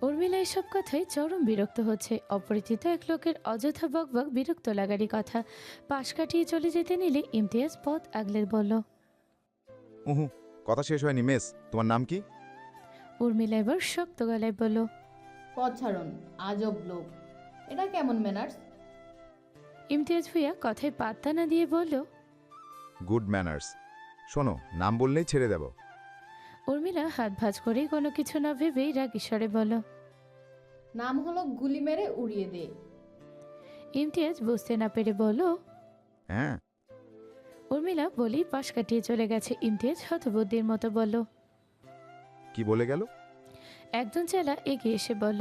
উর্মিলা এসব কথায় চরম বিরক্ত হচ্ছে। অপরিচিত এক লোকের অযথা বকবক বিরক্ত লাগারই কথা। পাশ কাটিয়ে চলে যেতে নিলে ইমতিয়াজ পথ আগলে বলল। উহু, কথা শেষ হয়নি মেস, তোমার নাম কি? উর্মিলা এবার শক্ত গলায় বলল। পথ ছাড়ুন, আজব লোক। এটা কেমন ম্যানার্স? ইমতিয়াজ ভুইয়া কথায় পাত্তা না দিয়ে বলল। Good manners. শোনো, নাম বললেই ছেড়ে দেব। উর্মিলা হাত ভাঁজ করে কোনো কিছু না ভেবেই রাগীস্বরে বলল। নাম হলো গুলি মেরে উড়িয়ে দে। ইমতিয়াজ বুঝতে না পেরে বলল। হ্যাঁ। উর্মিলা বলেই পাশ কাটিয়ে চলে গেছে। ইমতিয়াজ হতবুদ্ধির মতো বলল। কি বলে গেল? একজন চেলা এগিয়ে এসে বলল।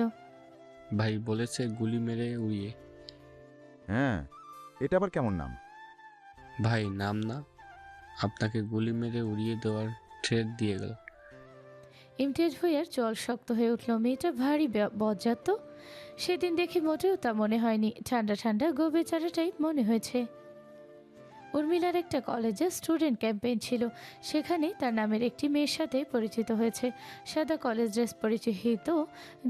ভাই বলেছে গুলি মেরে উড়িয়ে। হ্যাঁ, এটা আবার কেমন নাম? ভাই নাম না, আপনাকে গুলি মেরে উড়িয়ে দেওয়ার থ্রেট দিয়ে গেল। ইমতিয়াজ ভুইয়ার চল শক্ত হয়ে উঠল। মেয়েটা ভারী বজ্জাত। সেদিন দেখে মোটেও তা মনে হয়নি। ঠান্ডা ঠান্ডা গোবেচারা টাইপ মনে হয়েছে। উর্মিলার একটা কলেজে স্টুডেন্ট ক্যাম্পেইন ছিল। সেখানে তার নামের একটি মেয়ের সাথে পরিচিত হয়েছে। সাদা কলেজ ড্রেস পরিচিত,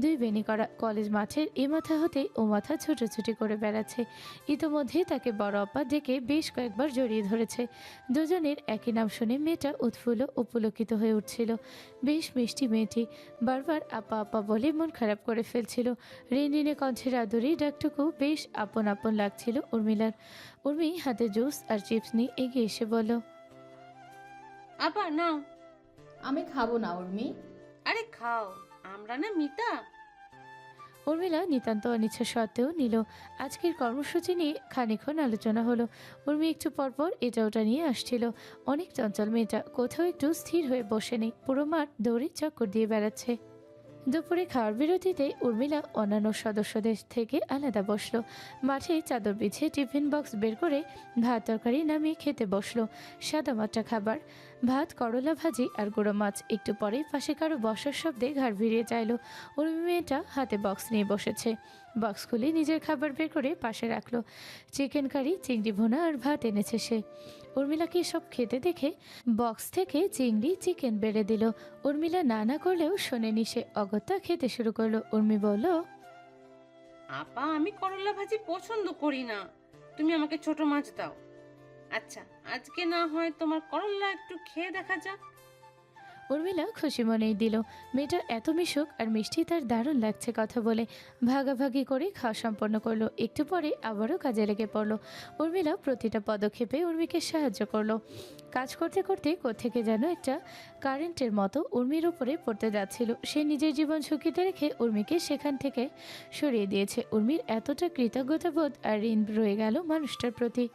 দুই বেনি করা। কলেজ মাঠের এ মাথা হতে ও মাথা ছুটোছুটি করে বেড়াচ্ছে। ইতোমধ্যেই তাকে বড় আপা ডেকে বেশ কয়েকবার জড়িয়ে ধরেছে। দুজনের একই নাম শুনে মেয়েটা উৎফুল্ল ও পুলকিত হয়ে উঠছিল। বেশ মিষ্টি মেয়েটি, বারবার আপা আপা বলে মন খারাপ করে ফেলছিল। রিনরিনে কণ্ঠের আদুরি ডাকটুকু বেশ আপন আপন লাগছিল উর্মিলার। উর্মি হাতে জুস আর চিপস নিয়ে এগিয়ে এসে বলল। আপা নাও। আমি খাবো না উর্মি। আরে খাও, আমরা না মিতা। উর্মিলা নিতান্ত অনিচ্ছা সত্ত্বেও নিল। আজকের কর্মসূচি নিয়ে খানিকক্ষণ আলোচনা হলো। উর্মি একটু পরপর এটা ওটা নিয়ে আসছিল। অনেক চঞ্চল মেয়েটা, কোথাও একটু স্থির হয়ে বসে নেই। পুরো মাঠ দৌড়ে চক্কর দিয়ে বেড়াচ্ছে। দুপুরে খাওয়ার বিরতিতে উর্মিলা অন্যান্য সদস্যদের থেকে আলাদা বসলো। মাঠে চাদর বিছিয়ে টিফিন বক্স বের করে ভাত তরকারি নামিয়ে খেতে বসলো। সাদামাটা খাবার, ভাত, করলা ভাজি আর গুঁড়ো মাছ। একটু পরেই পাশে কারো বসার শব্দে ঘাড় ভিড়িয়ে চাইলো। উর্মি মেয়েটা হাতে বক্স নিয়ে বসেছে। বক্স খুলে নিজের খাবার বের করে পাশে রাখলো। চিকেন কারি, চিংড়ি ভুনা আর ভাত এনেছে সে। উর্মিলাকে সব খেতে দেখে বক্স থেকে চিংড়ি চিকেন বেড়ে দিল। উর্মিলা না না করলেও শোনেনি সে। অগত্যা খেতে শুরু করলো। উর্মি বলল। আপা আমি করলা ভাজি পছন্দ করি না, তুমি আমাকে ছোট মাছ দাও। আচ্ছা আজকে না হয় তোমার করলা একটু খেয়ে দেখা যাক। উর্মিলা খুশি মনেই দিল। মেয়েটা এত মিশুক আর মিষ্টি, তার দারুণ লাগছে কথা বলে। ভাগাভাগি করে খাওয়া সম্পন্ন করলো। একটু পরে আবারও কাজে লেগে পড়লো। উর্মিলা প্রতিটা পদক্ষেপে উর্মিকে সাহায্য করলো। কাজ করতে করতে কোত্থেকে যেন একটা কারেন্টের মতো উর্মির উপরে পড়তে যাচ্ছিল। সে নিজের জীবন ঝুঁকিতে রেখে উর্মিকে সেখান থেকে সরিয়ে দিয়েছে। উর্মির এতটা কৃতজ্ঞতাবোধ আর ঋণ রয়ে গেল মানুষটার প্রতি।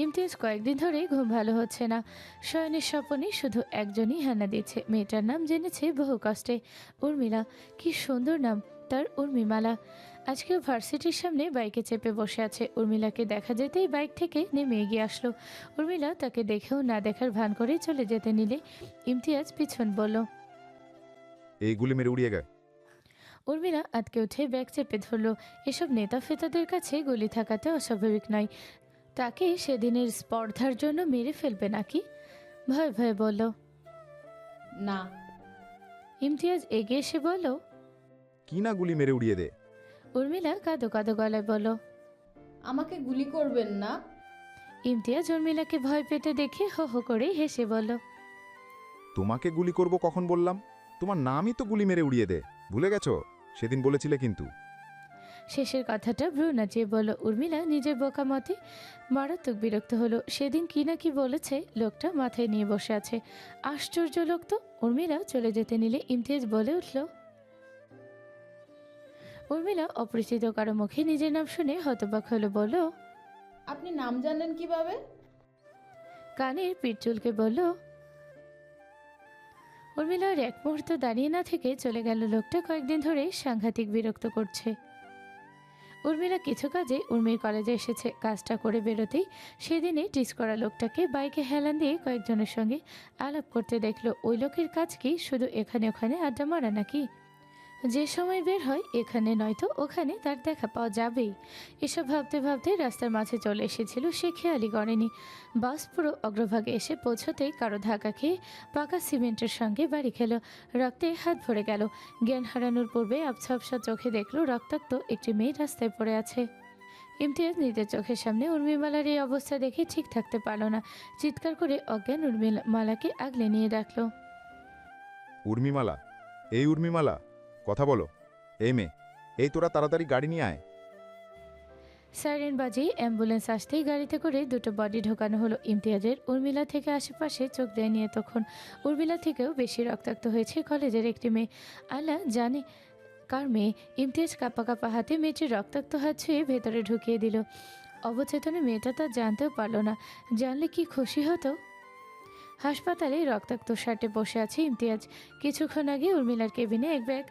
ইমতিয়াজ কয়েকদিন ধরে ঘুম ভালো হচ্ছে না। শয়নের স্বপনে শুধু একজনই হানা দিচ্ছে। মেয়েটার নাম জেনেছে বহু কষ্টে, উর্মিলা। কি সুন্দর নাম তার, উর্মিমালা। আজকেও ভার্সিটির সামনে বাইকে চেপে বসে আছে। উর্মিলাকে দেখা যেতেই বাইক থেকে নেমে এগিয়ে আসলো। উর্মিলা তাকে দেখেও না দেখার ভান করে চলে যেতে নিলে ইমতিয়াজ পিছন বলল। এই গুলি মেরে উড়িয়ে গে। উর্মিলা আটকে উঠে ব্যাগ চেপে ধরল। এসব নেতা ফেতাদের কাছে গুলি থাকাতে অস্বাভাবিক নয়। তাকে সেদিনের স্পর্ধার জন্য মেরে ফেলবে নাকি? ভয় ভয়ে বলল। না। ইমতিয়াজ এগিয়ে এসে বলল। কি না গুলি মেরে উড়িয়ে দে। উর্মিলা কাঁদো কাঁদো গলায় বলল। আমাকে গুলি করবেন না। ইমতিয়াজ উর্মিলাকে ভয় পেতে দেখে হো হো করে হেসে বলল। তোমাকে গুলি করব কখন বললাম? তোমার নামই তো গুলি মেরে উড়িয়ে দে, ভুলে গেছো? সেদিন বলেছিলে কিন্তু। শেষের কথাটা ভ্রু নাচিয়ে বলল। উর্মিলা নিজের বোকা মতে মারাত্মক বিরক্ত হলো। সেদিন কি না কি বলেছে, লোকটা মাথায় নিয়ে বসে আছে। আশ্চর্য লোক তো। উর্মিলা চলে যেতে নিলে ইমতিয়াজ বলে উঠল। উর্মিলা অপরিচিত কারো মুখে নিজের নাম শুনে হতবাক হলো। বলল। আপনি নাম জানলেন কিভাবে? কানের পিঠ চুলকে বলল। উর্মিলার এক মুহূর্ত দাঁড়িয়ে না থেকে চলে গেল। লোকটা কয়েকদিন ধরে সাংঘাতিক বিরক্ত করছে। উর্মিলা কিছু কাজে উর্মির কলেজে এসেছে। কাজটা করে বেরোতেই সেদিনে টিস করা লোকটাকে বাইকে হেলান দিয়ে কয়েকজনের সঙ্গে আলাপ করতে দেখলো। ওই লোকের কাজ কি শুধু এখানে ওখানে আড্ডা মারা নাকি? যে সময় বের হয় এখানে নয়তো ওখানে তার দেখা পাওয়া যাবেই। এসব ভাবতে ভাবতে রাস্তার মাঝে চলে এসেছিল, সে খেয়ালই করেনি বাস পুরো অগ্রভাগে এসে পৌঁছতেই কারো ধাক্কা খেয়ে পাকা সিমেন্টের সঙ্গে বাড়ি খেল। রক্তে হাত ভরে গেল। জ্ঞান হারানোর পূর্বে আবছা আবছা চোখে দেখল রক্তাক্ত একটি মেয়ে রাস্তায় পড়ে আছে। ইমতিয়াজ নিজের চোখের সামনে উর্মিমালার এই অবস্থা দেখে ঠিক থাকতে পারল না। চিৎকার করে অজ্ঞান উর্মিমালাকে আগলে নিয়ে ডাকল। উর্মিমালা, এই উর্মিমালা, কথা বলো। এই মেয়ে, এই তোরা তাড়াতাড়ি গাড়ি নিয়ে আয়। সাইরেন বাজিয়ে অ্যাম্বুলেন্স আসতেই গাড়িতে করে দুটো বডি ঢোকানো হলো ইমতিয়াজের। উর্মিলা থেকে আশেপাশে চোখ দেয়নি এতক্ষণ। উর্মিলা থেকেও বেশি রক্তাক্ত হয়েছে কলেজের একটি মেয়ে। আল্লাহ জানে কার মেয়ে। ইমতিয়াজ কাঁপা কাঁপা হাতে মেয়েটির রক্তাক্ত হাত ছুঁয়ে ভেতরে ঢুকিয়ে দিল। অবচেতনে মেয়েটা তা জানতেও পারল না। জানলে কি খুশি হতো। হাসপাতালে রক্তাক্ত শার্টে বসে আছে ইমতিয়াজ। কিছুক্ষণ আগে উর্মিলার কেবিনে এক ব্যাগ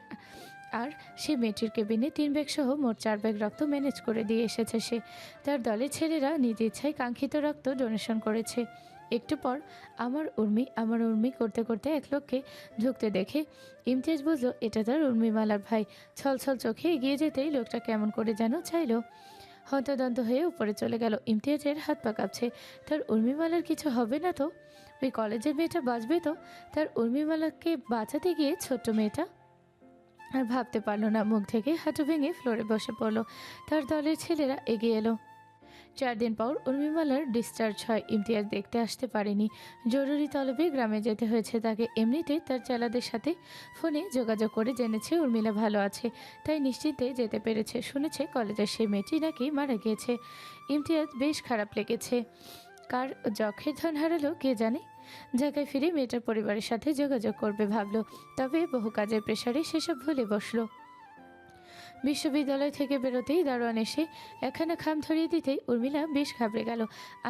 আর সে মেয়েটির কেবিনে 3 ব্যাগ সহ মোট 4 ব্যাগ রক্ত ম্যানেজ করে দিয়ে এসেছে সে। তার দলের ছেলেরা নিজ ইচ্ছায় কাঙ্ক্ষিত রক্ত ডোনেশন করেছে। একটু পর আমার উর্মি করতে করতে এক লোককে ঢুকতে দেখে ইমতিয়াজ বুঝল এটা তার উর্মিমালার ভাই। ছলছল চোখে এগিয়ে যেতেই লোকটা কেমন করে যেন চাইল। হন্তদন্ত হয়ে উপরে চলে গেল। ইমতিয়াজের হাত পা কাঁপছে। তার উর্মিমালার কিছু হবে না তো? ওই কলেজের মেয়েটা বাঁচবে তো? তার উর্মিমালাকে বাঁচাতে গিয়ে ছোট্ট মেয়েটা আর ভাবতে পারল না। মুখ থেকে হাঁটু ভেঙে ফ্লোরে বসে পড়ল। তার দলের ছেলেরা এগিয়ে এলো। 4 দিন পর উর্মিমালার ডিসচার্জ হয়। ইমতিয়াজ দেখতে আসতে পারেনি। জরুরি তলবে গ্রামে যেতে হয়েছে তাকে। এমনিতে তার চেলাদের সাথে ফোনে যোগাযোগ করে জেনেছে উর্মিলা ভালো আছে, তাই নিশ্চিন্তে যেতে পেরেছে। শুনেছে কলেজের সেই মেয়েটি নাকি মারা গিয়েছে। ইমতিয়াজ বেশ খারাপ লেগেছে। কার যক্ষের ধন হারালো কে জানে। ঢাকায় ফিরে মেয়েটার পরিবারের সাথে যোগাযোগ করবে ভাবলো, তবে বহু কাজের প্রেসারে সেসব ভুলে বসলো। বিশ্ববিদ্যালয় থেকে বেরোতেই দারোয়ান এসে একখানা খাম ধরিয়ে দিতেই উর্মিলা বেশ ঘাবড়ে গেল।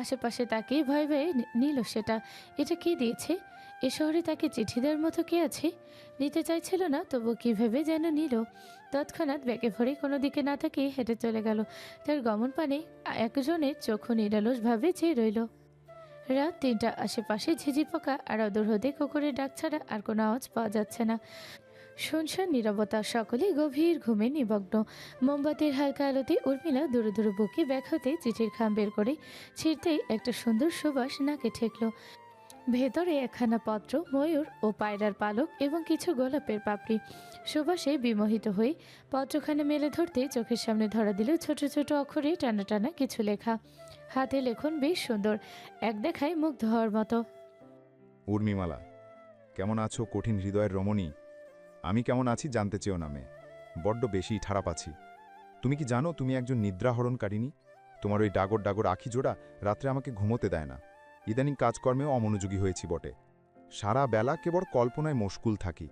আশেপাশে তাকিয়ে ভয়ে ভয়ে নিল সেটা। এটা কে দিয়েছে? এ শহরে তাকে চিঠি দেওয়ার মতো কে আছে? নিতে চাইছিল না, তবু কী ভেবে যেন নিল। তৎক্ষণাৎ ব্যাগে ভরে কোনো দিকে না তাকিয়ে হেঁটে চলে গেল। তার গমন পানে একজনের চক্ষু নিরালসভাবে চেয়ে রইল। রাত 3টা। আশেপাশে ঝিঝি পোকা আর অদূর হতে কুকুরের ডাক ছাড়া আর কোনো আওয়াজ পাওয়া যাচ্ছে না। শুনশান নীরবতা। সকলে গভীর ঘুমে নিমগ্ন। মোমবাতির হালকা আলোতে উর্মিলা দূরে দূরে বুকে ব্যাগ হতে চিঠির খাম বের করে ছিঁড়তেই একটা সুন্দর সুবাস নাকে ঠেকল। ভেতরে একখানা পত্র, ময়ূর ও পায়রার পালক এবং কিছু গোলাপের পাপড়ি। সুবাসে বিমোহিত হয়ে পত্রখানে মেলে ধরতে চোখের সামনে ধরা দিল ছোট ছোট অক্ষরে টানা টানা কিছু লেখা। হাতে লেখন বেশ সুন্দর, এক দেখায় মুগ্ধ হওয়ার মতো। উর্মিমালা, কেমন আছো কঠিন হৃদয়ের রমণী? আমি কেমন আছি জানতে চেও না মেয়ে। বড্ড বেশি খারাপ আছি। তুমি কি জানো তুমি একজন নিদ্রাহরণকারিণী? তোমার ওই ডাগর ডাগর আখি জোড়া রাত্রে আমাকে ঘুমোতে দেয় না। ইদানিং কাজকর্মেও অমনোযোগী হয়েছি বটে। সারা বেলা কেবল কল্পনায় মশগুল থাকি।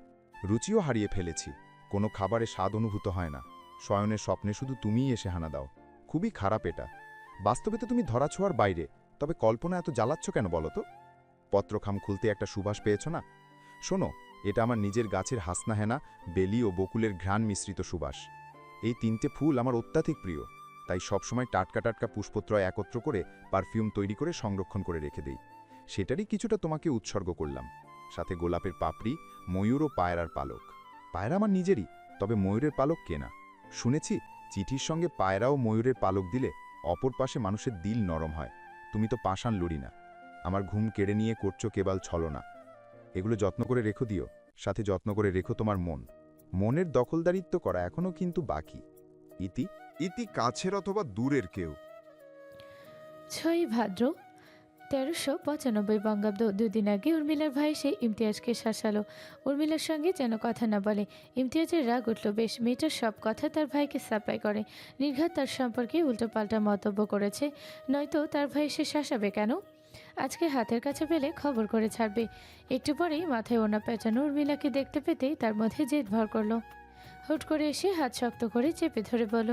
রুচিও হারিয়ে ফেলেছি। কোনো খাবারে স্বাদ অনুভূত হয় না। শয়নের স্বপ্নে শুধু তুমিই এসে হানা দাও। খুবই খারাপ এটা। বাস্তবে তো তুমি ধরাছোঁয়ার বাইরে, তবে কল্পনা এত জ্বালাচ্ছ কেন বলো তো? পত্রখাম খুলতে একটা সুবাস পেয়েছ না? শোনো, এটা আমার নিজের গাছের হাসনাহেনা, বেলি ও বকুলের ঘ্রাণ মিশ্রিত সুবাস। এই 3টে ফুল আমার অত্যাধিক প্রিয়, তাই সবসময় টাটকা টাটকা পুষ্পত্রয় একত্র করে পারফিউম তৈরি করে সংরক্ষণ করে রেখে দেই। সেটারই কিছুটা তোমাকে উৎসর্গ করলাম। সাথে গোলাপের পাপড়ি, ময়ূর ও পায়রার পালক। পায়রা আমার নিজেরই, তবে ময়ূরের পালক কেনা। শুনেছি চিঠির সঙ্গে পায়রা ও ময়ূরের পালক দিলে অপর পাশে মানুষের দিল নরম হয়। তুমি তো পাষাণ লড়ি না। আমার ঘুম কেড়ে নিয়ে করছো কেবল ছলনা। এগুলো যত্ন করে রেখো দিও। সাথে যত্ন করে রেখো তোমার মন। মনের দখলদারিত্ব করা এখনও কিন্তু বাকি। ইতি ইতি কাছের অথবা দূরের কেউ। 6 ভাদ্র 1395 বঙ্গাব্দ। 2 দিন আগে উর্মিলার ভাই সে ইমতিয়াজকে শাসালো। উর্মিলার সঙ্গে যেন কথা না বলে। ইমতিয়াজের রাগ উঠল বেশ। মেয়েটার সব কথা তার ভাইকে সাপ্লাই করে। নির্ঘাত তার সম্পর্কে উল্টোপাল্টা মন্তব্য করেছে, নয়তো তার ভাই সে শাসাবে কেন? আজকে হাতের কাছে পেলে খবর করে ছাড়বে। একটু পরেই মাথায় ওনা পেঁচানো উর্মিলাকে দেখতে পেতেই তার মধ্যে জেদ ভর করল। হুট করে এসে হাত শক্ত করে চেপে ধরে বলল,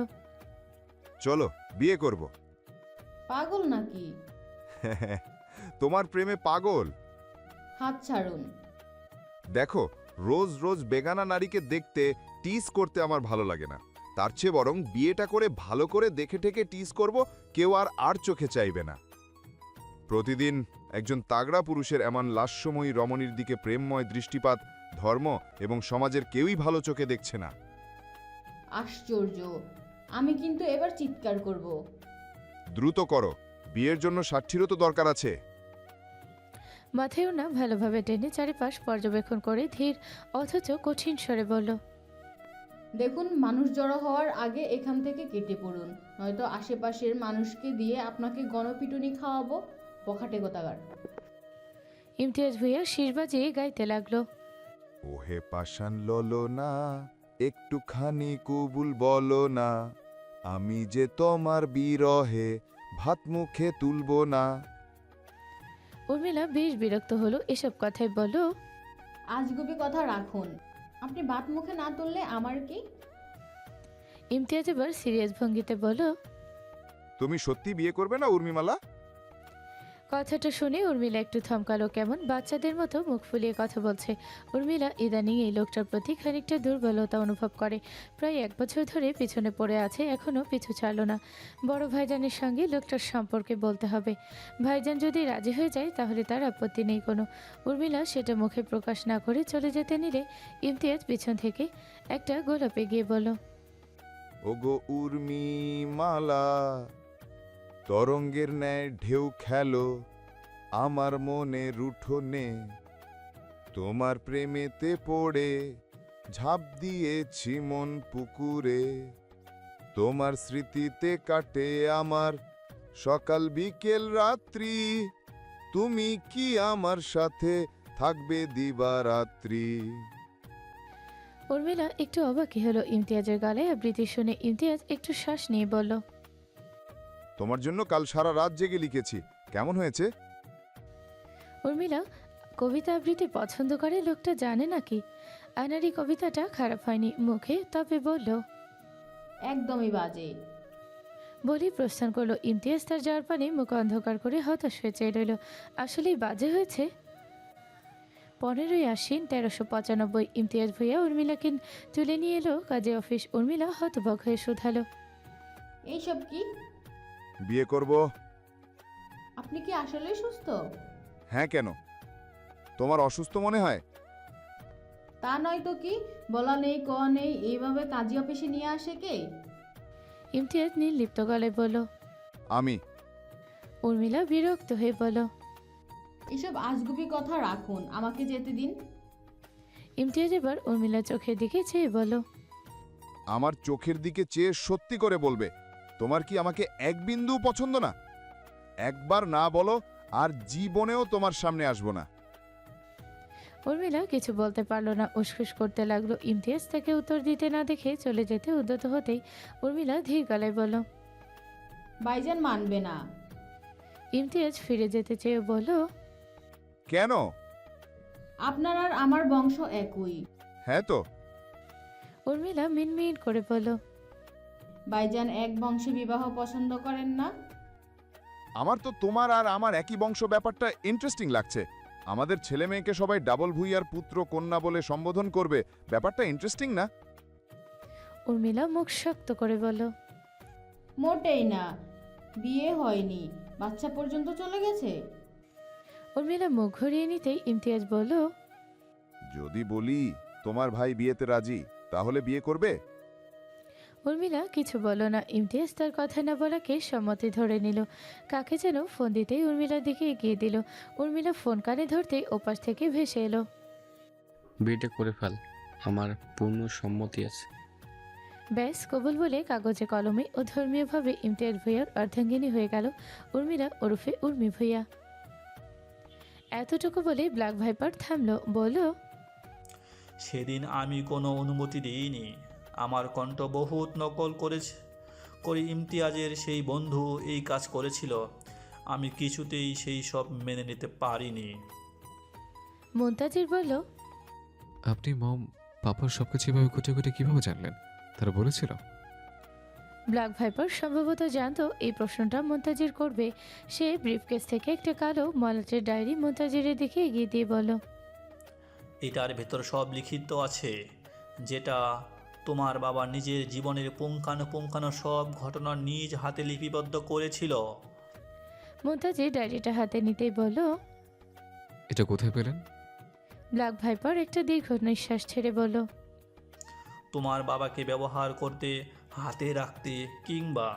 চলো বিয়ে করব। পাগল নাকি? তোমার প্রেমে পাগল। হাত ছাড়ুন। দেখো, রোজ রোজ বেগানা নারীকে দেখতে টিস করতে আমার ভালো লাগে না। তার চেয়ে বরং বিয়েটা করে ভালো করে দেখে ঠেকে টিস করব, কেউ আর চোখে চাইবে না। প্রতিদিন একজন তাগড়া পুরুষের এমন লাস্যময়ী রমণীর দিকে প্রেমময় দৃষ্টিপাত ধর্ম এবং সমাজের কেউই ভালো চোখে দেখছে না। আশ্চর্য, আমি কিন্তু এবার চিৎকার করব। দ্রুত করো, বিয়ের জন্য সাক্ষীরও তো দরকার আছে। মাথায়ও না ভালোভাবে টেনে চারিপাশ পর্যবেক্ষণ করে ধীর অথচ কঠিন স্বরে বলল, দেখুন, মানুষ জড়ো হওয়ার আগে এখান থেকে কেটে পড়ুন, নয়তো আশেপাশের মানুষকে দিয়ে আপনাকে গণপিটুনি খাওয়াবো, বখাটে গোতাগার। ইমতিয়াজ ভুইয়া শির বাজিয়ে গাইতে লাগলো। ওহে পাষাণ ললো না, একটুখানি কবুল বলো না, আমি যে তোমার বিরহে ভাত মুখে তুলব না। উর্মিলা বেশ বিরক্ত হলো এসব কথাই বলল, আজগুবি কথা রাখুন, আপনি ভাত মুখে না তুললে আমার কি? ইমতিয়াজ এবার সিরিয়াস ভঙ্গিতে বলল, তুমি সত্যি বিয়ে করবে না উর্মিমালা? কথাটা শুনে উর্মিলা একটু থমকালো, কেমন বাচ্চাদের মতো মুখ ফুলিয়ে কথা বলছে। উর্মিলা ইদানিং এই লোকটার প্রতি খানিকটা দুর্বলতা অনুভব করে। প্রায় 1 বছর ধরে পিছনে পড়ে আছে, এখনও পিছু ছাড়ল না। বড় ভাইজানের সঙ্গে লোকটার সম্পর্কে বলতে হবে। ভাইজান যদি রাজি হয়ে যায় তাহলে তার আপত্তি নেই কোনো। উর্মিলা সেটা মুখে প্রকাশ না করে চলে যেতে নিলে ইমতিয়াজ পিছন থেকে একটা গোলাপে গিয়ে বলল, ওগো উর্মিমালা, তরঙ্গের ন্যায় ঢেউ খেলো আমার মনে রুঠোনে, তোমার প্রেমেতে পড়ে ঝাঁপ দিয়েছি মন পুকুরে, তোমার স্মৃতিতে কাটে আমার সকাল বিকেল রাত্রি, তুমি কি আমার সাথে থাকবে দিবারাত্রি। উর্মিলা একটু অবাকই হলো ইমতিয়াজের গালে আবৃত্তি শুনে। ইমতিয়াজ একটু শ্বাস নিয়ে বলল, তোমার জন্য কাল সারা রাত জেগে লিখেছি, কেমন হয়েছে? উর্মিলা কবিতা আবৃত্তি পছন্দ করে লোকটা জানে নাকি? আনারি কবিতাটা খারাপ হয়নি মুখে, তবে বলল, একদমই বাজে। বলি প্রস্থান করলো। ইমতিয়াজ তার যাওয়ার পানে মুখ অন্ধকার করে হতাশ হয়ে চেয়ে রইল। আসলেই বাজে হয়েছে। 15ই আশ্বিন 1395। ইমতিয়াজ ভুইয়া উর্মিলাকে তুলে নিয়ে এলো কাজে অফিস। উর্মিলা হতভগ হয়ে শুধালো, এইসব কি? বিয়ে করব। আপনি কি আসলেই সুস্থ? হ্যাঁ, কেন? তোমার অসুস্থ মনে হয়? তা নয় তো কি, বলা নেই কওয়া নেই এইভাবে কাজী অফিসে নিয়ে আসে কে? ইমতিয়াজ নির্লিপ্ত গলায় বলল। আমি। উর্মিলা বিরক্ত হয়ে বলল, এসব আজগুবি কথা রাখুন, আমাকে যেতে দিন। ইমতিয়াজ এবার উর্মিলার চোখের দিকে চেয়ে বলল, আমার চোখের দিকে চেয়ে সত্যি করে বলবে, তোমার কি আমাকে এক বিন্দু পছন্দ না? একবার না বলো আর জীবনেও তোমার সামনে আসবো না। উর্মিলা কিছু বলতে পারল না, উসখুস করতে লাগলো। ইমতিয়াজ তাকে উত্তর দিতে না দেখে চলে যেতে উদ্যত হতেই উর্মিলা ধীর গলায় বলল, ভাইজান মানবে না। ইমতিয়াজ ফিরে যেতে চেয়ে বলল, কেন? আপনার আর আমার বংশ একই। হ্যাঁ তো। উর্মিলা মিনমিন করে বলল, ভাইজান এক বংশে বিবাহ পছন্দ করেন না? আমার তো তোমার আর আমার একই বংশ ব্যাপারটা ইন্টারেস্টিং লাগছে। আমাদের ছেলে মেয়েকে সবাই ডাবল ভুইয়ার পুত্র কন্যা বলে সম্বোধন করবে, ব্যাপারটা ইন্টারেস্টিং না? উর্মিলা মুখ শক্ত করে বলল, মোটেই না, বিয়ে হয়নি, বাচ্চা পর্যন্ত চলে গেছে। উর্মিলা মুখ ঘুরিয়ে নিতেই ইমতিয়াজ বলল, যদি বলি তোমার ভাই বিয়েতে রাজি, তাহলে বিয়ে করবে? উর্মিলা কিছু বলল না। ইমতিয়াজ তার কথা না বলাকে সম্মতি ধরে নিল। কাকে যেন ফোন দিতেই উর্মিলার দিকে এগিয়ে দিল। উর্মিলা ফোন কানে ধরতেই ওপাশ থেকে ভেসে এলো, বিয়েটা করে ফেল, আমার পূর্ণ সম্মতি আছে। ব্যাস কবুল বলে কাগজে কলমে ও ধর্মীয়ভাবে ইমতিয়াজ ভুইয়ার অর্ধাঙ্গিনী হয়ে গেল উর্মিলা ওরফে উর্মি ভুইয়া। এতটুকু বলে ব্ল্যাক ভাইপার থামলো, বলল, সেদিন আমি কোনো অনুমতি দিইনি। আমার কণ্ঠ বহুত নকল করে ইমতিয়াজের সেই বন্ধু এই কাজ করেছিল। আমি কিছুতেই সেই সব মেনে নিতে পারিনি। মুনতাজির বলল, আপনি মম পাপার সবকিছু এভাবে খুঁটে খুঁটে কিভাবে জানলেন? তারা বলেছিল? ব্ল্যাক ভাইপার সম্ভবত জানতো এই প্রশ্নটা মুনতাজির করবে। সে ব্রিফকেস থেকে একটা কালো মলাটের ডায়েরি মুনতাজিরের দিকে এগিয়ে দিয়ে বলল, এটার ভেতর সব লিখিত আছে, যেটা তোমার বাবা নিজের জীবনের পুঙ্খানুপুঙ্খানু সব ঘটনা নিজ হাতে লিপিবদ্ধ করেছিল। মুনতাজির ডায়েরিটা হাতে নিতেই বলল, এটা কোথায় পেলেন? ব্ল্যাক ভাইপার একটা দীর্ঘ নিঃশ্বাস ছেড়ে বলল, তোমার বাবাকে ব্যবহার করতে, হাতে রাখতে কিংবা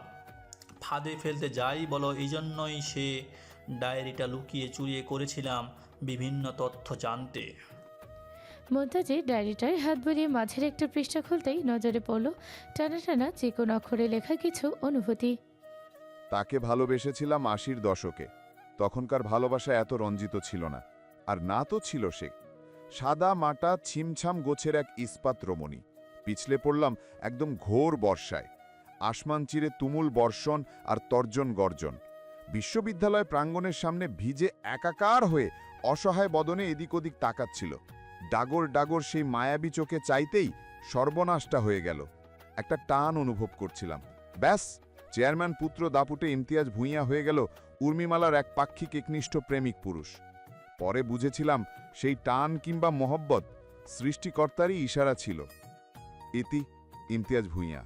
ফাঁদে ফেলতে যাই বলো, এই জন্যই সে ডায়েরিটা লুকিয়ে চুরিয়ে করেছিলাম বিভিন্ন তথ্য জানতে। মুমতাজের ডায়েরিটায় হাত বুলিয়ে মাঝের একটা পৃষ্ঠা খুলতেই নজরে পড়ল টানা টানা যে কোনো অক্ষরে লেখা কিছু অনুভূতি। তাকে ভালোবেসেছিলাম ৮০-র দশকে। তখনকার ভালোবাসা এত রঞ্জিত ছিল না। আর না তো ছিল সে সাদা মাটা ছিমছাম গোছের এক ইস্পাত রমণী। পিছলে পড়লাম একদম ঘোর বর্ষায়। আসমান চিরে তুমুল বর্ষণ আর তর্জন গর্জন। বিশ্ববিদ্যালয় প্রাঙ্গণের সামনে ভিজে একাকার হয়ে অসহায় বদনে এদিক ওদিক তাকাচ্ছিল। ডাগর ডাগর সেই মায়াবী চোখে চাইতেই সর্বনাশটা হয়ে গেল। একটা টান অনুভব করছিলাম। ব্যাস, চেয়ারম্যান পুত্র দাপুটে ইমতিয়াজ ভূঁইয়া হয়ে গেল উর্মিমালার এক পাক্ষিক একনিষ্ঠ প্রেমিক পুরুষ। পরে বুঝেছিলাম সেই টান কিংবা মহব্বত সৃষ্টিকর্তারই ইশারা ছিল। ইতি ইমতিয়াজ ভূঁইয়া।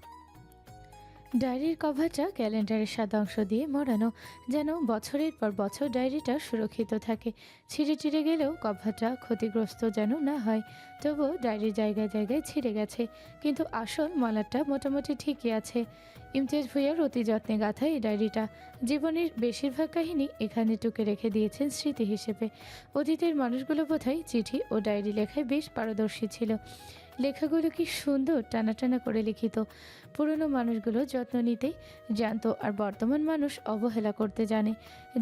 ডায়েরির কভারটা ক্যালেন্ডারের সাদা অংশ দিয়ে মোড়ানো, যেন বছরের পর বছর ডায়েরিটা সুরক্ষিত থাকে। ছিঁড়ে ছিঁড়ে গেলেও কভারটা ক্ষতিগ্রস্ত যেন না হয়। তবুও ডায়েরির জায়গায় জায়গায় ছিঁড়ে গেছে, কিন্তু আসল মালাটা মোটামুটি ঠিকই আছে। ইমতিয়াজ ভূঁইয়ার অতি যত্নে গাঁথা এই ডায়েরিটা। জীবনের বেশিরভাগ কাহিনী এখানে টুকে রেখে দিয়েছেন স্মৃতি হিসেবে। অতীতের মানুষগুলো বোধহয় চিঠি ও ডায়েরি লেখায় বেশ পারদর্শী ছিল। লেখাগুলো কি সুন্দর টানা টানা করে লিখিত। পুরনো মানুষগুলো যত্ন নিতে জানতো, আর বর্তমান মানুষ অবহেলা করতে জানে।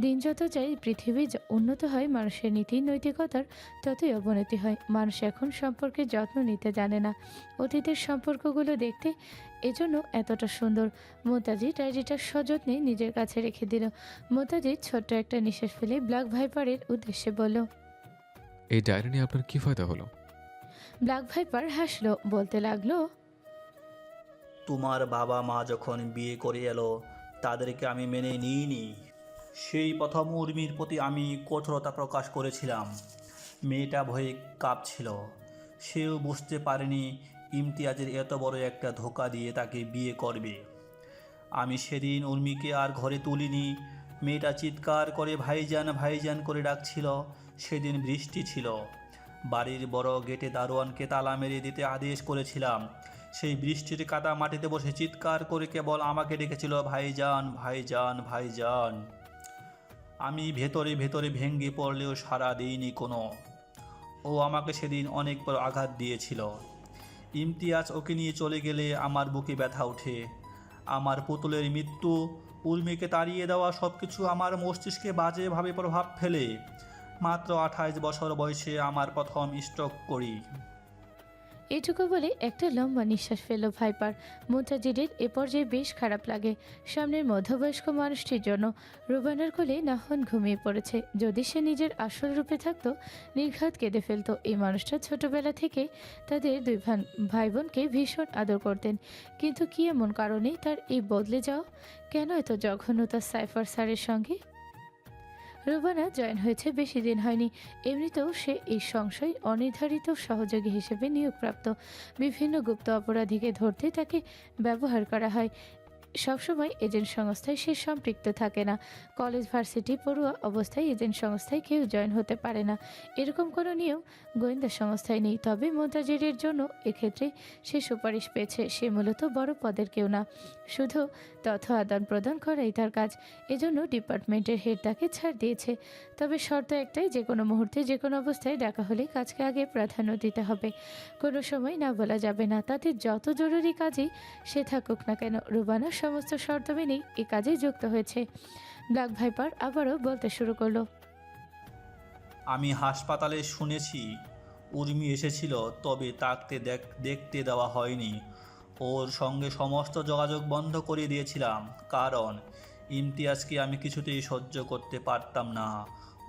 দিন যত যায় পৃথিবী উন্নত হয়, মানুষের নীতি নৈতিকতার ততই অবনতি হয়। মানুষ এখন সম্পর্কে যত্ন নিতে জানে না, অতীতের সম্পর্কগুলো দেখতে এজন্য এতটা সুন্দর। মুমতাজি ডায়েরিটা সযত্নে নিজের কাছে রেখে দিল। মুমতাজি ছোট্ট একটা নিঃশ্বাস ফেলে ব্ল্যাক ভাইপারের উদ্দেশ্যে বলল, এই ডায়েরি নিয়ে আপনার কি ফায়দা হলো? ব্ল্যাক ভাইপার হাসলো, বলতে লাগলো, তোমার বাবা মা যখন বিয়ে করে এলো, তাদেরকে আমি মেনে নিইনি। সেই প্রথম উর্মির প্রতি আমি কঠোরতা প্রকাশ করেছিলাম। মেয়েটা ভয়ে কাঁপছিল। সেও বুঝতে পারেনি ইমতিয়াজের এত বড় একটা ধোঁকা দিয়ে তাকে বিয়ে করবে। আমি সেদিন উর্মিকে আর ঘরে তুলিনি। মেয়েটা চিৎকার করে ভাইজান ভাইজান করে ডাকছিল। সেদিন বৃষ্টি ছিল। বাড়ির বড় গেটে দারোয়ানকে তালা মেরে দিতে আদেশ করেছিলাম। সেই বৃষ্টির কাদা মাটিতে বসে চিৎকার করে কেবল আমাকে ডেকেছিল, ভাইজান ভাইজান ভাইজান। আমি ভেতরে ভেতরে ভেঙে পড়লেও সাড়া দিইনি কোনো। ও আমাকে সেদিন অনেক বড় আঘাত দিয়েছিল। ইমতিয়াজ ওকে নিয়ে চলে গেলে আমার বুকে ব্যথা ওঠে। আমার পুতুলের মৃত্যু, উর্মিকে তাড়িয়ে দেওয়া সব কিছু আমার মস্তিষ্কে বাজেভাবে প্রভাব ফেলে। মাত্র 28 বছর বয়সে আমার প্রথম স্ট্রোক করি। এটুকু বলে একটা লম্বা নিঃশ্বাস ফেলল ভাইপার। মুমতাজিরের এ পর্যায়ে বেশ খারাপ লাগে সামনের মধ্যবয়স্ক মানুষটির জন্য। রুবানার কোলে নাহন ঘুমিয়ে পড়েছে। যদি সে নিজের আসল রূপে থাকতো, নির্ঘাত কেঁদে ফেলতো। এই মানুষটা ছোটবেলা থেকে তাদের দুই ভাই বোনকে ভীষণ আদর করতেন, কিন্তু কি এমন কারণে তার এই বদলে যাওয়া? কেন এত জঘন্যতা সাইফার স্যারের সঙ্গে? রুবানা জয়েন হয়েছে বেশি দিন হয়নি। এমনিতেও সে এই সংশয় অনির্ধারিত সহযোগী হিসেবে নিয়োগপ্রাপ্ত। বিভিন্ন গুপ্ত অপরাধীকে ধরতে তাকে ব্যবহার করা হয়। সবসময় এজেন্ট সংস্থায় সে সম্পৃক্ত থাকে না। কলেজ ভার্সিটি পড়ুয়া অবস্থায় এজেন্ট সংস্থায় কেউ জয়েন হতে পারে না, এরকম কোনো নিয়ম গোয়েন্দা সংস্থায় নেই। তবে মুমতাজিরের জন্য এক্ষেত্রে সে সুপারিশ পেয়েছে। সে মূলত বড় পদের কেউ না, শুধু তথ্য আদান প্রদান করাই তার কাজ। এজন্য ডিপার্টমেন্টের হেড তাকে ছাড় দিয়েছে। তবে শর্ত একটাই, যে কোনো মুহূর্তে যে কোনো অবস্থায় ডাকা হলে কাজকে আগে প্রাধান্য দিতে হবে। কোনো সময় না বলা যাবে না, তাতে যত জরুরি কাজেই সে থাকুক না কেন। রুবানা সমস্ত শর্ত মেনেই এ কাজে যুক্ত হয়েছে। ব্ল্যাক ভাইপার আবারও বলতে শুরু করলো, আমি হাসপাতালে শুনেছি উর্মি এসেছিল, তবে তাকে দেখতে দেওয়া হয়নি। ওর সঙ্গে সমস্ত যোগাযোগ বন্ধ করে দিয়েছিলাম, কারণ ইমতিয়াজকে আমি কিছুতেই সহ্য করতে পারতাম না।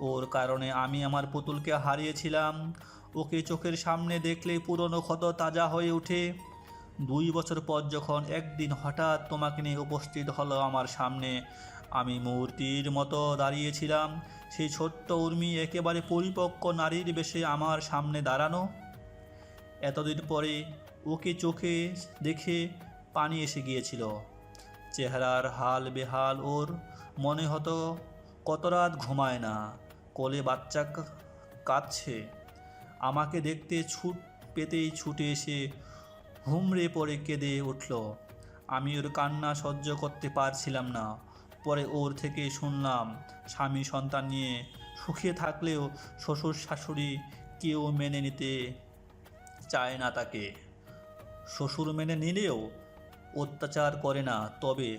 ওর কারণে আমি আমার পুতুলকে হারিয়েছিলাম। ওকে চোখের সামনে দেখলেই পুরনো ক্ষত তাজা হয়ে ওঠে। 2 বছর পর যখন একদিন হঠাৎ তোমাকে নিয়ে উপস্থিত হলো আমার সামনে, আমি মূর্তির মতো দাঁড়িয়েছিলাম। সেই ছোট্ট উর্মি একেবারে পরিপক্ক নারীর বেশে আমার সামনে দাঁড়ানো। এতদিন পরে ওকে চোখে দেখে পানি এসে গিয়েছিল। চেহারার হাল বেহাল ওর। মনে হতো কত রাত ঘুমায় না, কোলে বাচ্চা কাঁদছে। আমাকে দেখতে পেতেই ছুটে এসে হুমড়ে পড়ে কেঁদে উঠল। আমি ওর কান্না সহ্য করতে পারছিলাম না। পরে ওর থেকে শুনলাম স্বামী সন্তান নিয়ে সুখে থাকলেও শ্বশুর শাশুড়ি কেউ মেনে নিতে চায় না তাকে। শ্বশুর মেনে নিলেও অত্যাচার করে না, তবে